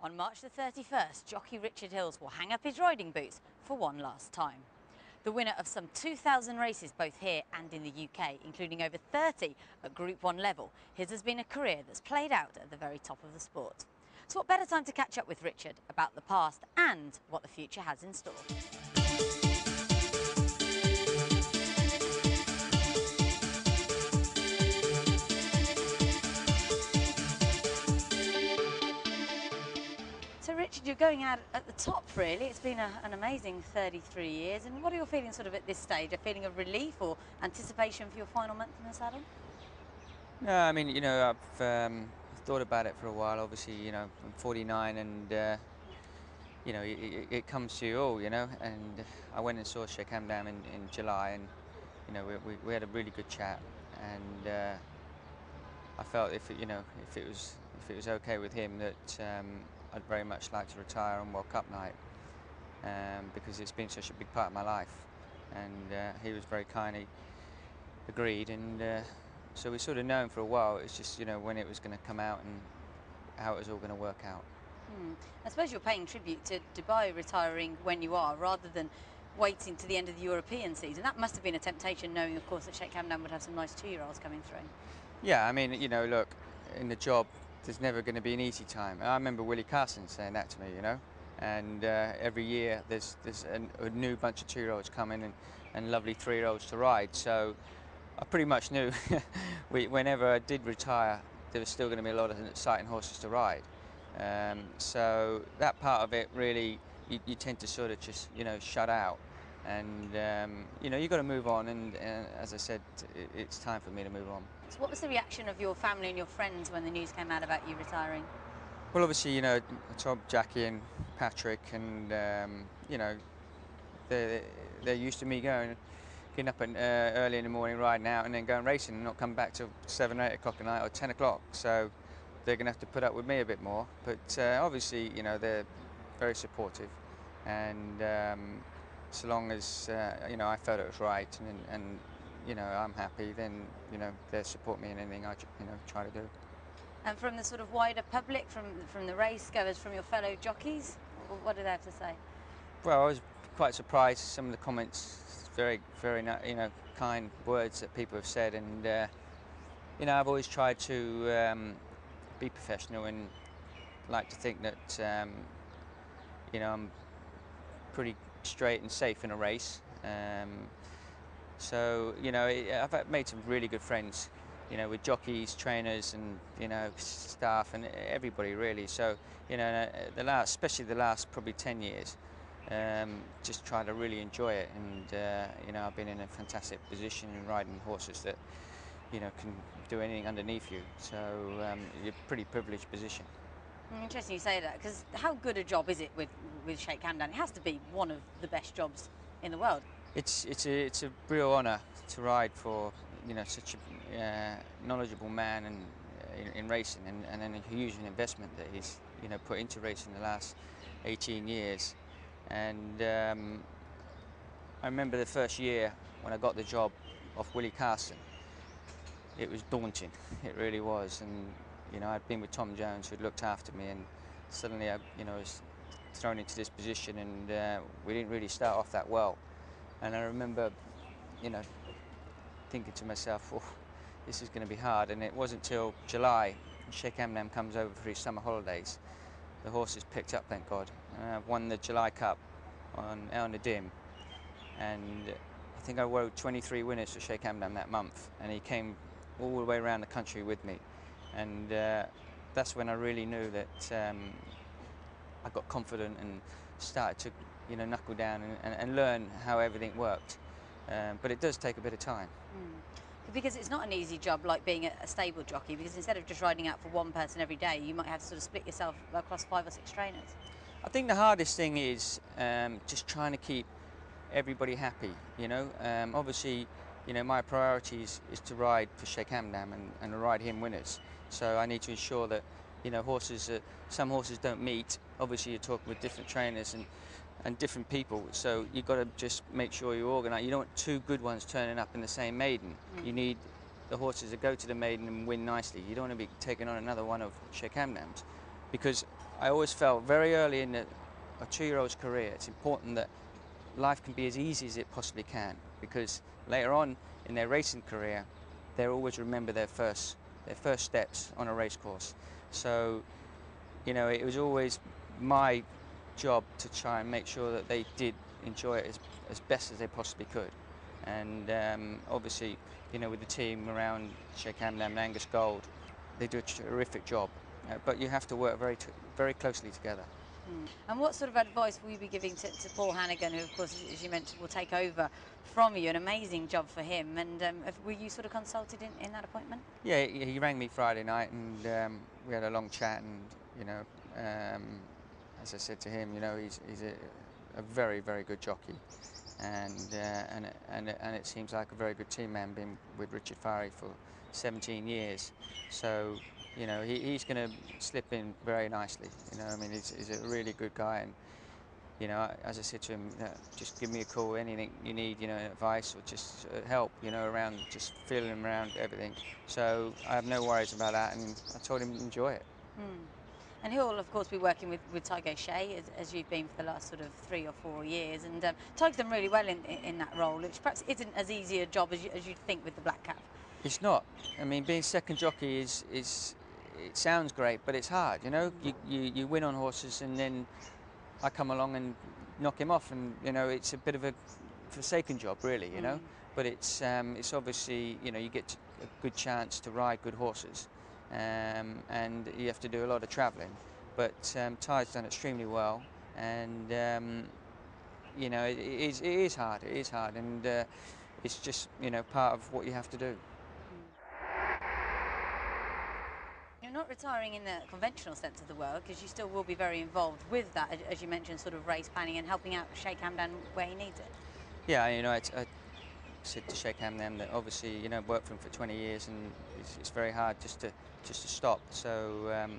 On March the 31st, jockey Richard Hills will hang up his riding boots for one last time. The winner of some 2,000 races both here and in the UK, including over 30 at Group 1 level, his has been a career that's played out at the very top of the sport. So what better time to catch up with Richard about the past and what the future has in store. So Richard, you're going out at the top really. It's been an amazing 33 years. And what are your feelings sort of at this stage? A feeling of relief or anticipation for your final month in the saddle? No, I mean, I've thought about it for a while. Obviously, I'm 49 and, it comes to you all, and I went and saw Sheikh Hamdan in July and, we had a really good chat and I felt if it was okay with him that I'd very much like to retire on World Cup night because it's been such a big part of my life, and he was very kindly agreed, and so we sort of known for a while. It's just when it was going to come out and how it was all going to work out. I suppose you're paying tribute to Dubai retiring when you are, rather than waiting to the end of the European season. That must have been a temptation, knowing of course that Sheikh Hamdan would have some nice 2-year-olds coming through. Yeah, I mean, look, in the job there's never going to be an easy time. I remember Willie Carson saying that to me, and every year there's a new bunch of 2-year-olds coming and lovely 3-year-olds to ride. So I pretty much knew whenever I did retire there was still going to be a lot of exciting horses to ride. So that part of it really you tend to sort of just shut out, and you've got to move on, and as I said, it's time for me to move on. So what was the reaction of your family and your friends when the news came out about you retiring? Well, obviously, I told Jockey and Patrick, and they're used to me getting up early in the morning, riding out, and then going racing and not come back till 7, 8 o'clock at night or 10 o'clock. So they're going to have to put up with me a bit more. But obviously, they're very supportive, and so long as I felt it was right, and I'm happy, then they support me in anything I try to do. And from the sort of wider public, from the race goers, from your fellow jockeys, what do they have to say? Well, I was quite surprised. Some of the comments, very kind words that people have said, and I've always tried to be professional and like to think that I'm pretty straight and safe in a race. So I've made some really good friends, with jockeys, trainers, and staff, and everybody really. So especially the last probably 10 years, just try to really enjoy it, and I've been in a fantastic position in riding horses that can do anything underneath you. So you're a pretty privileged position. Interesting you say that, because how good a job is it with Sheikh Hamdan? It has to be one of the best jobs in the world. It's a real honour to ride for such a knowledgeable man and in racing, and then a huge investment that he's put into racing the last 18 years. And I remember the first year when I got the job off Willie Carson. It was daunting, it really was, and I'd been with Tom Jones, who'd looked after me, and suddenly I was thrown into this position, and we didn't really start off that well. And I remember thinking to myself, oh, this is going to be hard. And it wasn't until July, Sheikh Hamdan comes over for his summer holidays. The horses picked up, thank God. And I won the July Cup on El Nadim, and I think I rode 23 winners for Sheikh Hamdan that month, and he came all the way around the country with me, and that's when I really knew that I got confident and started to knuckle down and learn how everything worked. But it does take a bit of time. Because it's not an easy job like being a stable jockey, because instead of just riding out for one person every day, you might have to sort of split yourself across 5 or 6 trainers. I think the hardest thing is just trying to keep everybody happy. Obviously, my priority is to ride for Sheikh Hamdan and ride him winners. So I need to ensure that some horses don't meet. Obviously, you're talking with different trainers and different people, so you've got to just make sure you organise. You don't want 2 good ones turning up in the same maiden. You need the horses that go to the maiden and win nicely. You don't want to be taking on another one of Sheikh Hamdan's, because I always felt very early in a 2-year-old's career, it's important that life can be as easy as it possibly can, because later on in their racing career, they'll always remember their first steps on a race course. So, you know, it was always my job to try and make sure that they did enjoy it as best as they possibly could. And obviously, you know, with the team around Sheikh Hamdan and Angus Gold, they do a terrific job. But you have to work very closely together. And what sort of advice will you be giving to Paul Hannigan, who, of course, as you mentioned, will take over from you? An amazing job for him. And were you sort of consulted in that appointment? Yeah, he rang me Friday night, and we had a long chat. And you know, as I said to him, you know, he's a very good jockey, and it seems like a very good team man, being with Richard Farry for 17 years. So, you know, he's going to slip in very nicely. You know, I mean, he's a really good guy, and you know, as I said to him, just give me a call, anything you need, you know, advice or just help, you know, around just feeling around everything. So I have no worries about that, and I told him enjoy it. And he'll, of course, be working with Tiger Shea, as you've been for the last sort of 3 or 4 years, and Tiger's done really well in that role, which perhaps isn't as easy a job as you'd think with the black cap. It's not. I mean, being second jockey is it sounds great, but it's hard. You know, you win on horses, and then I come along and knock him off, and you know, it's a bit of a forsaken job, really. You know, but it's obviously, you know, you get a good chance to ride good horses, and you have to do a lot of travelling. But Ty's done extremely well, and you know, it is hard. It is hard, and it's just, you know, part of what you have to do. You're not retiring in the conventional sense of the word, because you still will be very involved with that, as you mentioned, sort of race planning and helping out Sheikh Hamdan where he needs it. Yeah, you know, I said to Sheikh Hamdan that obviously, you know, worked for him for 20 years, and it's very hard just to stop. So,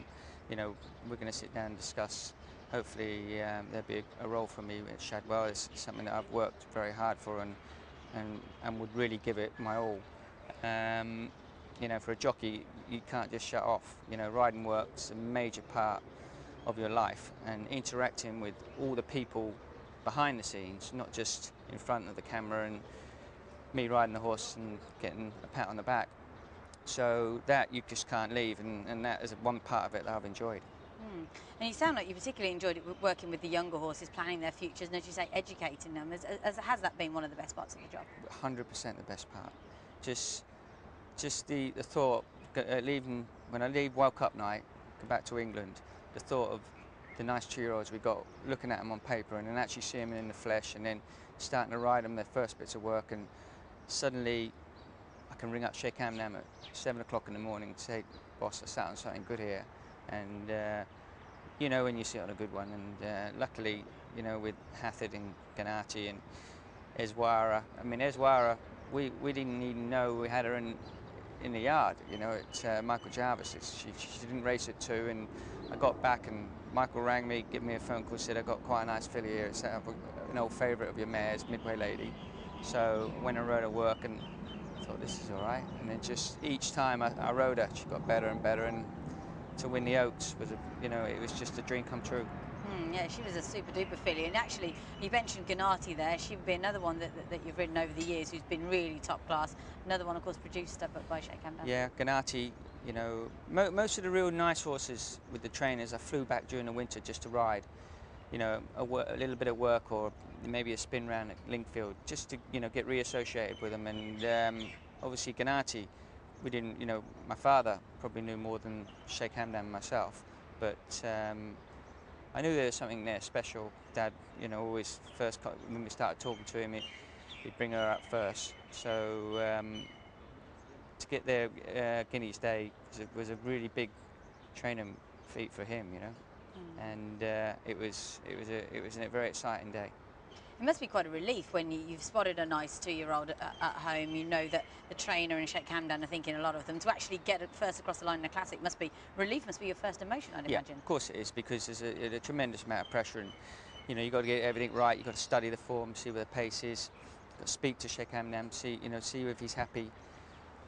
you know, we're going to sit down and discuss. Hopefully, there'll be a role for me at Shadwell. It's something that I've worked very hard for, and would really give it my all. You know, for a jockey, you can't just shut off. You know, riding work's a major part of your life, and interacting with all the people behind the scenes, not just in front of the camera and me riding the horse and getting a pat on the back. So that you just can't leave, and that is one part of it that I've enjoyed. And you sound like you particularly enjoyed it working with the younger horses, planning their futures, and as you say, educating them. Has that been one of the best parts of the job? 100% the best part. Just the thought, leaving, when I leave World Cup night, go back to England, the thought of the nice 2-year-olds we got, looking at them on paper, and then actually seeing them in the flesh, and then starting to ride them their first bits of work, and suddenly I can ring up Sheikh Hamdan at 7 o'clock in the morning and say, boss, I sat on something good here. And you know, when you sit on a good one, and luckily, you know, with Hathid and Gennady and Eswara, I mean, Eswara, we didn't even know we had her in the yard, you know, at Michael Jarvis. She didn't race at 2, and I got back, and Michael rang me, gave me a phone call, said, I got quite a nice filly here, set up an old favourite of your mare's, Midway Lady. So when I rode her work, and I thought, this is all right. And then just each time I rode her, she got better and better, and to win the Oaks was, you know, it was just a dream come true. Yeah, she was a super duper filly, and actually you mentioned Gennady there. She would be another one that you've ridden over the years who's been really top class. Another one, of course, produced by Sheikh Hamdan. Yeah, Gennady, you know, most of the real nice horses with the trainers, I flew back during the winter just to ride, you know, a little bit of work, or maybe a spin round at Linkfield, just to, you know, get reassociated with them. And obviously Gennady, we didn't, you know, my father probably knew more than Sheikh Hamdan and myself, but I knew there was something there special. Dad, you know, always when we started talking to him, he'd bring her up first. So to get there, Guinea's Day was a really big training feat for him, you know, and it was a very exciting day. It must be quite a relief when you've spotted a nice 2-year-old at home. You know that the trainer and Sheikh Hamdan are thinking a lot of them. To actually get it first across the line in a classic must be relief. Must be your first emotion, I'd imagine. Yeah, of course it is, because there's a tremendous amount of pressure, and you know, you've got to get everything right. You've got to study the form, see where the pace is. You've got to speak to Sheikh Hamdan, see if he's happy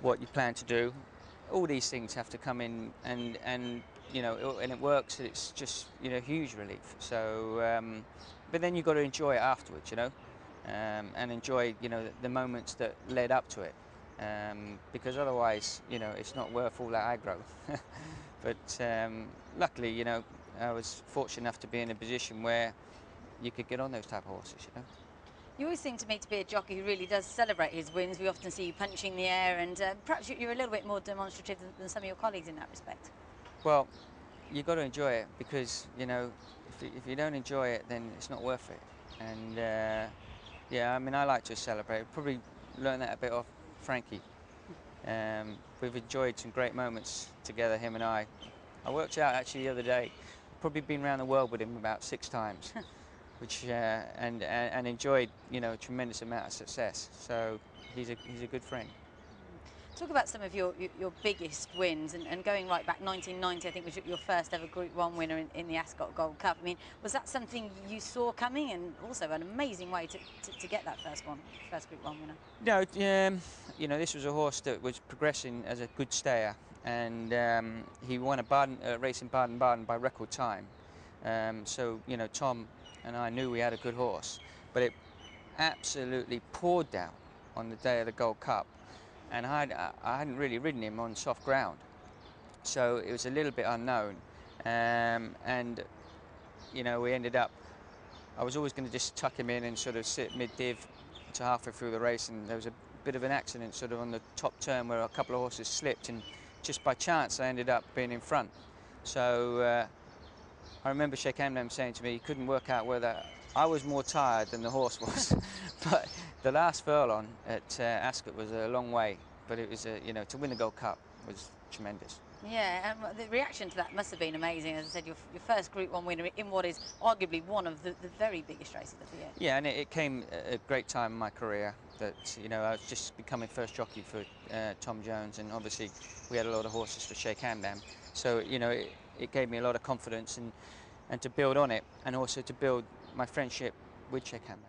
what you plan to do. All these things have to come in, and and it works, it's just, huge relief. So, but then you've got to enjoy it afterwards, and enjoy, the moments that led up to it, because otherwise, it's not worth all that aggro. But luckily, I was fortunate enough to be in a position where you could get on those type of horses. You always seem to me to be a jockey who really does celebrate his wins. We often see you punching the air, and perhaps you're a little bit more demonstrative than some of your colleagues in that respect. Well, you've got to enjoy it, because, if you don't enjoy it, then it's not worth it. And yeah, I mean, I like to celebrate. Probably learned that a bit off Frankie. We've enjoyed some great moments together, him and I. I worked out actually the other day, probably been around the world with him about 6 times, which and enjoyed, a tremendous amount of success. So he's a good friend. Talk about some of your biggest wins, and going right back, 1990 I think was your first ever Group 1 winner in the Ascot Gold Cup. I mean, was that something you saw coming, and also an amazing way to get that first Group 1 winner? No, this was a horse that was progressing as a good stayer, and he won a race in Baden-Baden by record time. So, Tom and I knew we had a good horse, but it absolutely poured down on the day of the Gold Cup. And I hadn't really ridden him on soft ground, so it was a little bit unknown, and we ended up, I was always going to just tuck him in and sort of sit mid-div to halfway through the race, and there was a bit of an accident sort of on the top turn where a couple of horses slipped, and just by chance I ended up being in front. So I remember Sheikh Hamdan saying to me he couldn't work out whether I was more tired than the horse was. But the last furlong at Ascot was a long way, but it was, to win the Gold Cup was tremendous. Yeah, and the reaction to that must have been amazing. As I said, your first Group 1 winner in what is arguably one of the very biggest races of the year. Yeah, and it came at a great time in my career that, I was just becoming first jockey for Tom Jones, and obviously we had a lot of horses for Sheikh Hamdan. So, it gave me a lot of confidence and to build on it, and also to build my friendship with Sheikh Hamdan.